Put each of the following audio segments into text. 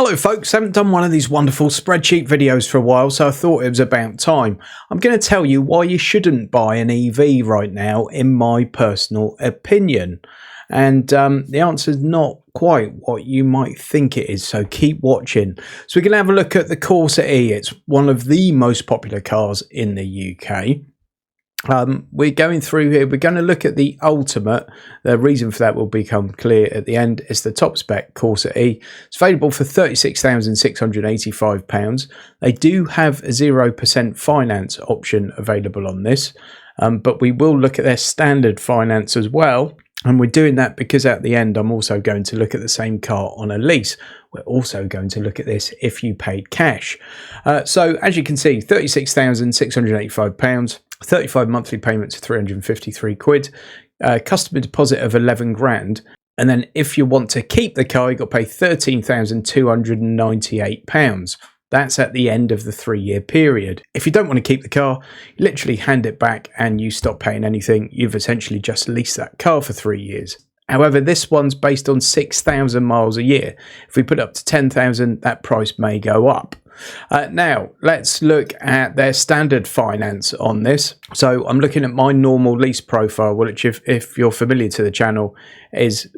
Hello folks, I haven't done one of these wonderful spreadsheet videos for a while, so I thought it was about time. I'm going to tell you why you shouldn't buy an EV right now, in my personal opinion. And the answer is not quite what you might think it is, so keep watching. So we're going to have a look at the Corsa E. It's one of the most popular cars in the UK. We're going through here, we're going to look at the Ultimate. The reason for that will become clear at the end. It's the top spec Corsa E. It's available for £36,685. They do have a 0% finance option available on this, but we will look at their standard finance as well. And we're doing that because at the end, I'm also going to look at the same car on a lease. We're also going to look at this if you paid cash. So as you can see, £36,685. 35 monthly payments of 353 quid, customer deposit of 11 grand, and then if you want to keep the car, you've got to pay £13,298. That's at the end of the 3-year period. If you don't want to keep the car, you literally hand it back and you stop paying anything. You've essentially just leased that car for 3 years. However, this one's based on 6,000 miles a year. If we put it up to 10,000, that price may go up. Now, let's look at their standard finance on this. So I'm looking at my normal lease profile, which if you're familiar to the channel, is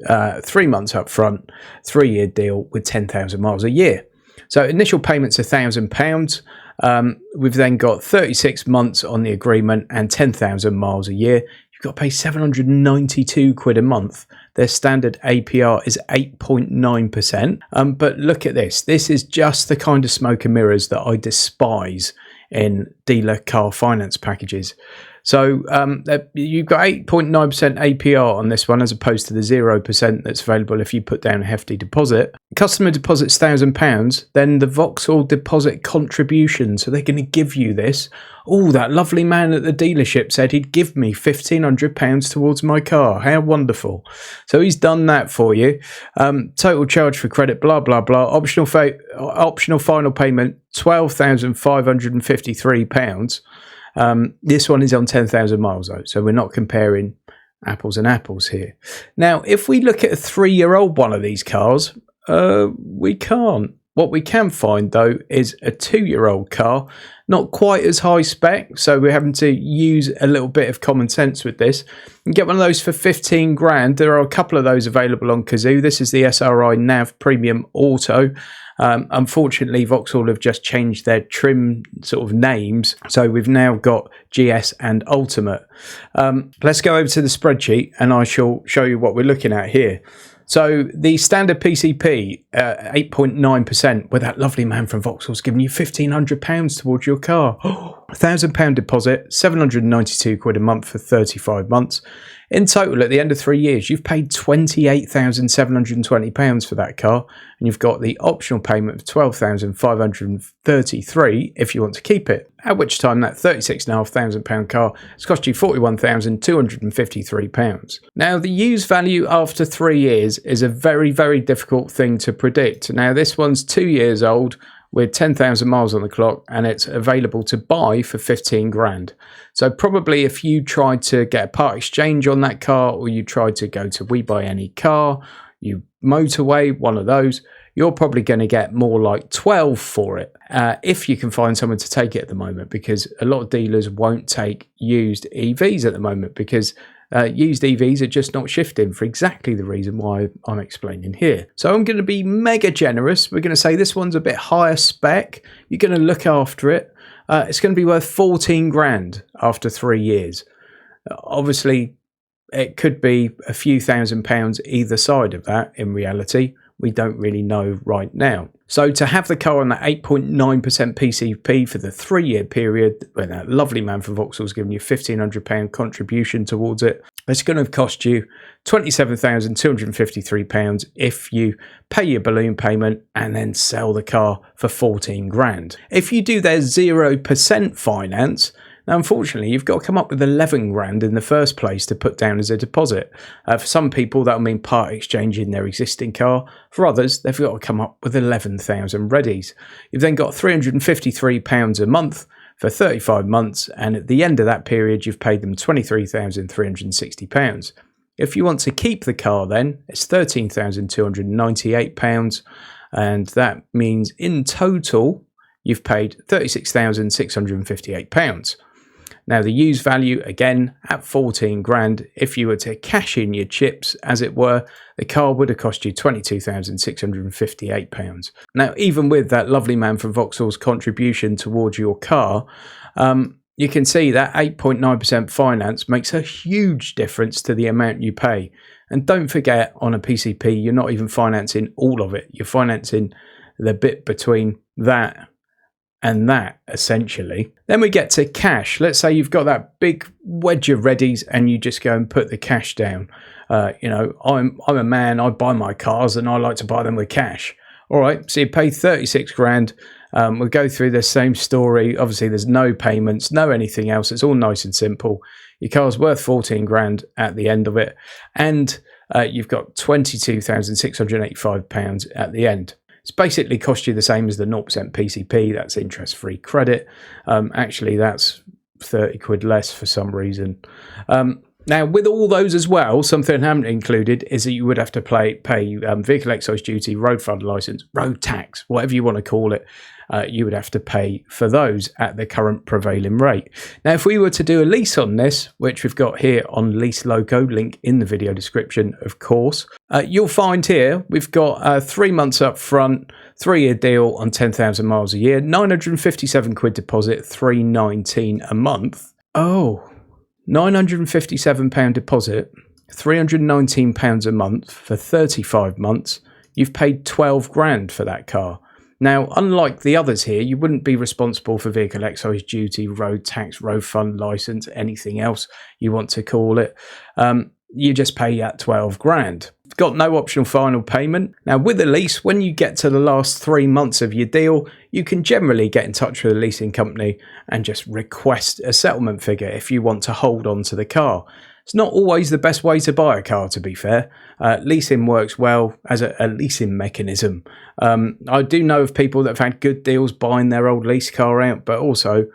3 months up front, 3-year deal with 10,000 miles a year. So initial payments £1,000. We've then got 36 months on the agreement and 10,000 miles a year. You've got to pay 792 quid a month. Their standard APR is 8.9%. But look at this. This is just the kind of smoke and mirrors that I despise in dealer car finance packages. So you've got 8.9% APR on this one, as opposed to the 0% that's available if you put down a hefty deposit. Customer deposits £1,000, then the Vauxhall deposit contribution. So they're going to give you this. Oh, that lovely man at the dealership said he'd give me £1,500 towards my car. How wonderful. So he's done that for you. Total charge for credit, blah, blah, blah. Optional final payment, £12,553. This one is on 10,000 miles though, so we're not comparing apples and apples here. Now, if we look at a 3-year-old one of these cars, we can't. What we can find though is a 2-year-old car, not quite as high spec, so we're having to use a little bit of common sense with this. You can get one of those for 15 grand. There are a couple of those available on Kazoo. This is the SRI Nav Premium Auto. Unfortunately, Vauxhall have just changed their trim sort of names, so we've now got GS and Ultimate. Let's go over to the spreadsheet and I shall show you what we're looking at here. So the standard PCP, 8.9%, where that lovely man from Vauxhall's giving you £1,500 towards your car. £1,000 deposit, 792 quid a month for 35 months. In total, at the end of 3 years, you've paid £28,720 for that car, and you've got the optional payment of £12,533 if you want to keep it. At which time, that £36,500 car has cost you £41,253. Now, the used value after 3 years is a very, very difficult thing to predict. Now, this one's 2 years old, with 10,000 miles on the clock, and it's available to buy for 15 grand. So probably if you tried to get a part exchange on that car, or you tried to go to We Buy Any Car, you motorway, one of those, you're probably going to get more like 12 for it, if you can find someone to take it at the moment, because a lot of dealers won't take used EVs at the moment, because used EVs are just not shifting for exactly the reason why I'm explaining here. So I'm going to be mega generous. We're going to say this one's a bit higher spec. You're going to look after it. It's going to be worth 14 grand after 3 years. Obviously, it could be a few £1,000s either side of that in reality. We don't really know right now. So to have the car on that 8.9% PCP for the 3-year period, when that lovely man from Vauxhall's giving you £1,500 contribution towards it, it's going to have cost you £27,253 if you pay your balloon payment and then sell the car for 14 grand. If you do their 0% finance, now, unfortunately, you've got to come up with 11 grand in the first place to put down as a deposit. For some people, that'll mean part exchanging their existing car. For others, they've got to come up with 11,000 readies. You've then got £353 a month for 35 months, and at the end of that period, you've paid them £23,360. If you want to keep the car, then it's £13,298. and that means in total you've paid £36,658. Now the used value, again, at 14 grand, if you were to cash in your chips, as it were, the car would have cost you £22,658. Now, even with that lovely man from Vauxhall's contribution towards your car, you can see that 8.9% finance makes a huge difference to the amount you pay. And don't forget, on a PCP, you're not even financing all of it. You're financing the bit between that and that, essentially. Then we get to cash. Let's say you've got that big wedge of readies and you just go and put the cash down. I'm a man, I buy my cars and I like to buy them with cash. All right, so you pay 36 grand. We'll go through the same story. Obviously, there's no payments, no anything else. It's all nice and simple. Your car's worth 14 grand at the end of it. And you've got £22,685 at the end. It's basically cost you the same as the 0% PCP. That's interest-free credit. Actually, that's 30 quid less for some reason. Now, with all those as well, something I haven't included is that you would have to pay vehicle excise duty, road fund licence, road tax, whatever you want to call it. You would have to pay for those at the current prevailing rate. Now, if we were to do a lease on this, which we've got here on Lease Loco, link in the video description, of course, you'll find here we've got 3 months up front, 3-year deal on 10,000 miles a year, 957 quid deposit, £319 a month. Oh, £957 deposit, £319 a month for 35 months. You've paid 12 grand for that car. Now, unlike the others here, you wouldn't be responsible for vehicle excise duty, road tax, road fund licence, anything else you want to call it. You just pay that 12 grand. It's got no optional final payment. Now, with a lease, when you get to the last 3 months of your deal, you can generally get in touch with the leasing company and just request a settlement figure if you want to hold on to the car. It's not always the best way to buy a car, to be fair. Leasing works well as a leasing mechanism. I do know of people that have had good deals buying their old lease car out, but also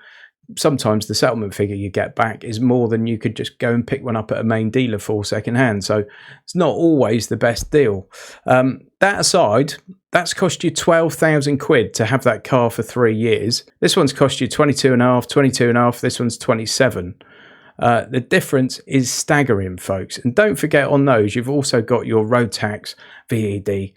sometimes the settlement figure you get back is more than you could just go and pick one up at a main dealer for second hand. So it's not always the best deal. That aside, that's cost you 12,000 quid to have that car for 3 years. This one's cost you 22.5, this one's 27. The difference is staggering, folks. And don't forget, on those, you've also got your road tax, VED,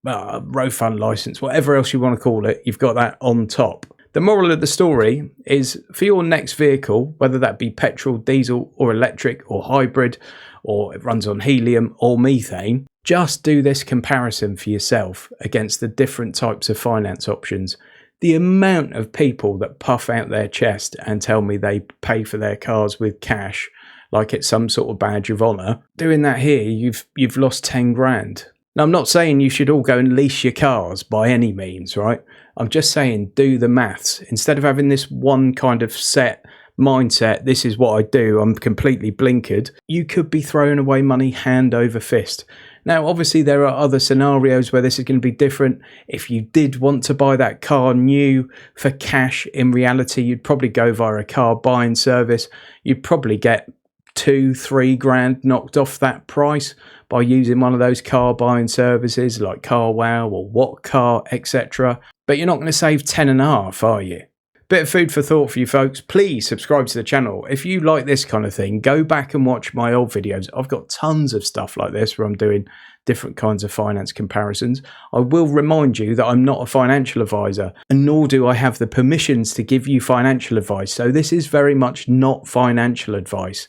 road fund licence, whatever else you want to call it, you've got that on top. The moral of the story is, for your next vehicle, whether that be petrol, diesel or electric or hybrid, or it runs on helium or methane, just do this comparison for yourself against the different types of finance options. The amount of people that puff out their chest and tell me they pay for their cars with cash like it's some sort of badge of honour, doing that here, you've lost 10 grand. Now, I'm not saying you should all go and lease your cars by any means, right? I'm just saying do the maths. Instead of having this one kind of set mindset, this is what I do, I'm completely blinkered, you could be throwing away money hand over fist. Now, obviously, there are other scenarios where this is going to be different. If you did want to buy that car new for cash, in reality, you'd probably go via a car buying service. You'd probably get 2-3 grand knocked off that price by using one of those car buying services like CarWow or What Car, etc. But you're not going to save 10.5, are you? Bit of food for thought for you folks. Please subscribe to the channel. If you like this kind of thing, go back and watch my old videos. I've got tons of stuff like this where I'm doing different kinds of finance comparisons. I will remind you that I'm not a financial advisor, and nor do I have the permissions to give you financial advice. So this is very much not financial advice.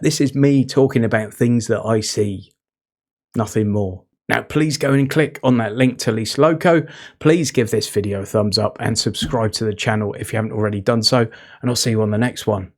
This is me talking about things that I see. Nothing more. Now, please go and click on that link to Lease Loco. Please give this video a thumbs up and subscribe to the channel if you haven't already done so. And I'll see you on the next one.